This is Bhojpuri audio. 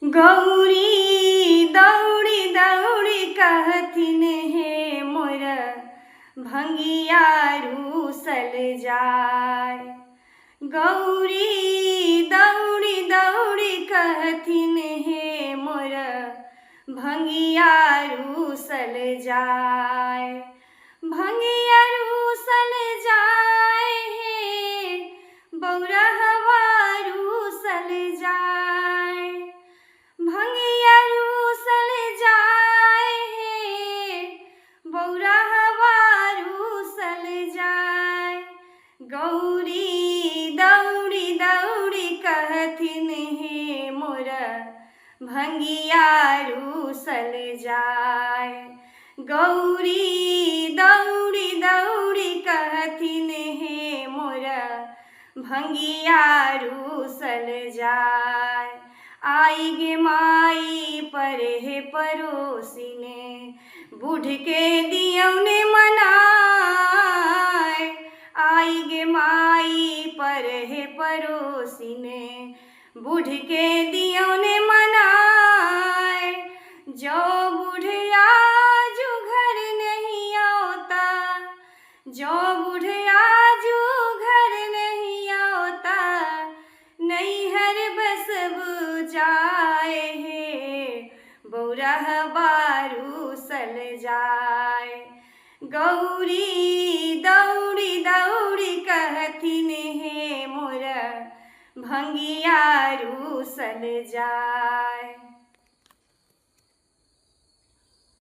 गौरी दौड़ी दौड़ी कहथिन हे मोर भंगिया रूसल जाय। गौरी दौड़ी दौड़ी कहथिन हे मोर भंगिया रूसल जाय। भंगिया रूसल जाय हे बौरहवा रूसल जाय। भंगिया रूसल जाय हे बौरहवा रूसल जाय। गौरी दौड़ी दौड़ी कहथिन हे मोर भंगिया रूसल जाय। गौरी दौड़ी दौड़ी कहथिन हे मोर भंगिया रूसल जाय। आई गे माई परे परोसिने बूढ़ के दियौने मनाय। आई गे माई परे परोसिने बूढ़ के दियौने मनाय। जो बूढ़िया जो घर नहीं आता, जो बूढ़िया जो घर नहीं आता, नैहर बस जाए हे बौरहवा रूसल जाय। गौरी दौड़ी दौड़ी कहथिन हे मोर भंगिया रूसल जाय।